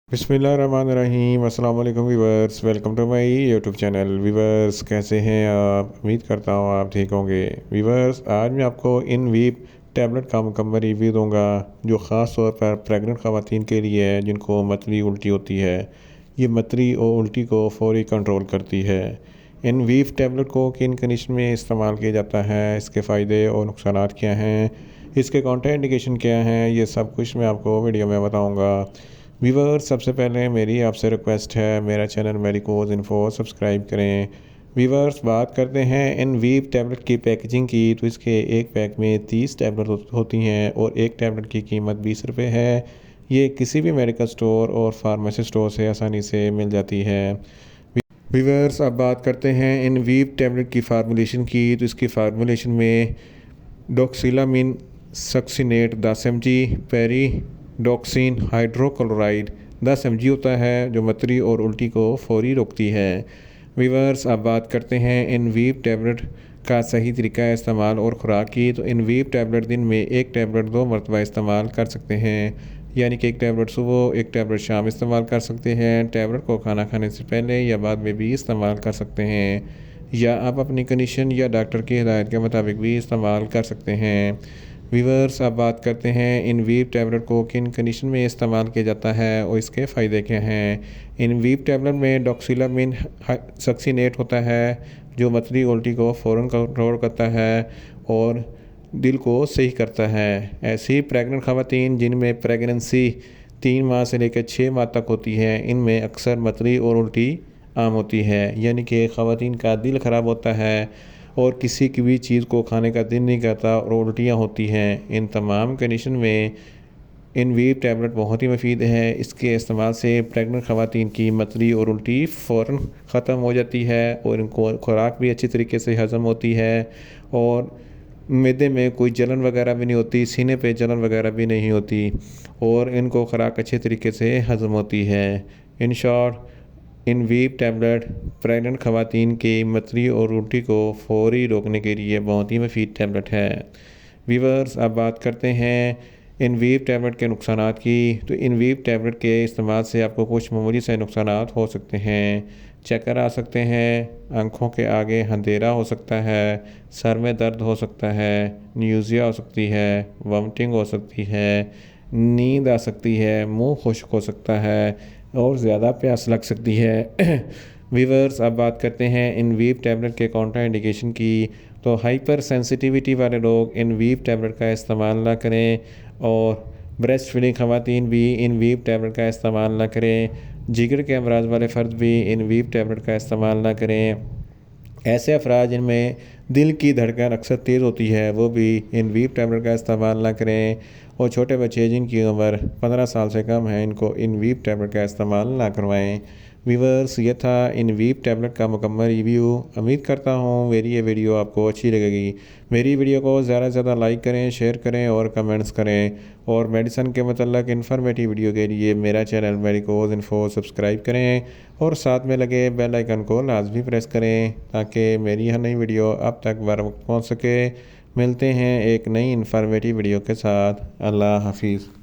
बिस्मिल्लाहिर्रहमानिर्रहीम। अस्सलाम वालेकुम viewers, welcome to my YouTube channel. Viewers कैसे हैं आप? उम्मीद करता हूँ आप ठीक होंगे। वीवर्स आज मैं आपको इन वीप टैबलेट का मुकम्मल रिव्यू दूंगा जो ख़ास तौर पर प्रेग्नेंट ख़वातीन के लिए है जिनको मतली उल्टी होती है। ये मतली और उल्टी को फ़ौरी कंट्रोल करती है। इन वीप टैबलेट को किन कंडीशन में इस्तेमाल किया जाता है, इसके फ़ायदे और नुकसान क्या हैं, इसके काउंटर इंडिकेशन क्या हैं, ये सब कुछ मैं आपको वीडियो में बताऊँगा। वीवर्स सबसे पहले मेरी आपसे रिक्वेस्ट है, मेरा चैनल मेडिकोज इन्फो सब्सक्राइब करें। वीवर्स बात करते हैं इन वीप टैबलेट की पैकेजिंग की, तो इसके एक पैक में 30 टैबलेट होती हैं और एक टैबलेट की कीमत 20 रुपये है। ये किसी भी मेडिकल स्टोर और फार्मेसी स्टोर से आसानी से मिल जाती है। वीवर्स अब बात करते हैं इन वीप टैबलेट की फार्मूलेशन की, तो इसकी फार्मूलेशन में doxylamine succinate 10 mg, pyridoxine hydrochloride 10 mg होता है जो मतली और उल्टी को फौरी रोकती है। वीवर्स अब बात करते हैं इन वीप टैबलेट का सही तरीका इस्तेमाल और ख़ुराक की, तो इन वीप टैबलेट दिन में एक टैबलेट 2 मरतबा इस्तेमाल कर सकते हैं, यानी कि एक टैबलेट सुबह एक टैबलेट शाम इस्तेमाल कर सकते हैं। टैबलेट को खाना खाने से पहले या बाद में भी इस्तेमाल कर सकते हैं, या आप अपनी कंडीशन या डॉक्टर की हिदायत के मुताबिक भी इस्तेमाल कर सकते हैं। वीवर्स अब बात करते हैं इन वीप टैबलेट को किन कंडीशन में इस्तेमाल किया जाता है और इसके फ़ायदे क्या हैं। इन वीप टैबलेट में डॉक्सिलामिन सक्सिनेट होता है जो मतली उल्टी को फ़ौरन कंट्रोल करता है और दिल को सही करता है। ऐसी प्रेग्नेंट ख़वातीन जिनमें प्रेगनेंसी 3 माह से लेकर 6 माह तक होती है, इनमें अक्सर मतली और उल्टी आम होती है, यानी कि ख़वातीन का दिल ख़राब होता है और किसी की भी चीज़ को खाने का दिल नहीं करता और उल्टियाँ होती हैं। इन तमाम कंडीशन में इन वीप टैबलेट बहुत ही मुफीद है। इसके इस्तेमाल से प्रेग्नेंट ख़वातीन की मतली और उल्टी फ़ौरन ख़त्म हो जाती है और इनको खुराक भी अच्छी तरीके से हज़म होती है और मैदे में कोई जलन वगैरह भी नहीं होती, सीने पे जलन वगैरह भी नहीं होती और इनको खुराक अच्छे तरीके से हज़म होती है। इन शॉर्ट इन वीप टैबलेट प्रेग्नेंट ख़वातीन की मतली और उल्टी को फौरी रोकने के लिए बहुत ही मुफीद टैबलेट है। वीवर्स अब बात करते हैं इन वीप टैबलेट के नुकसानात की, तो इन वीप टैबलेट के इस्तेमाल से आपको कुछ मामूली से नुकसानात हो सकते हैं। चक्कर आ सकते हैं, आँखों के आगे अंधेरा हो सकता है, सर में दर्द हो सकता है, न्यूज़िया हो सकती है, वॉमिटिंग हो सकती है, नींद आ सकती है, मुंह खुश्क हो सकता है और ज़्यादा प्यास लग सकती है। वीवर्स अब बात करते हैं इन वीप टैबलेट के काउंटर इंडिकेशन की, तो हाइपर सेंसिटिविटी वाले लोग इन वीप टैबलेट का इस्तेमाल ना करें और ब्रेस्ट फीडिंग ख़वातीन भी इन वीप टैबलेट का इस्तेमाल ना करें। जिगर के अमराज वाले फ़र्द भी इन वीप टैबलेट का इस्तेमाल ना करें। ऐसे अफराद जिनमें दिल की धड़कन अक्सर तेज़ होती है वो भी इन वीप टैबलेट का इस्तेमाल ना करें और छोटे बच्चे जिनकी उम्र 15 साल से कम है इनको इन वीप टैबलेट का इस्तेमाल ना करवाएं। वीवर्स ये था इन वीप टैबलेट का मुकम्मल रिव्यू। उम्मीद करता हूँ मेरी ये वीडियो आपको अच्छी लगेगी। मेरी वीडियो को ज़्यादा से ज़्यादा लाइक करें, शेयर करें और कमेंट्स करें और मेडिसिन के मतलब इन्फॉर्मेटिव वीडियो के लिए मेरा चैनल मेडिकोज इन्फो सब्सक्राइब करें और साथ में लगे बेल आइकन को लाजमी प्रेस करें ताकि मेरी हर नई वीडियो अब तक बर वक्त पहुँच सके। मिलते हैं एक नई इन्फॉर्मेटिव वीडियो के साथ। अल्लाह हाफिज़।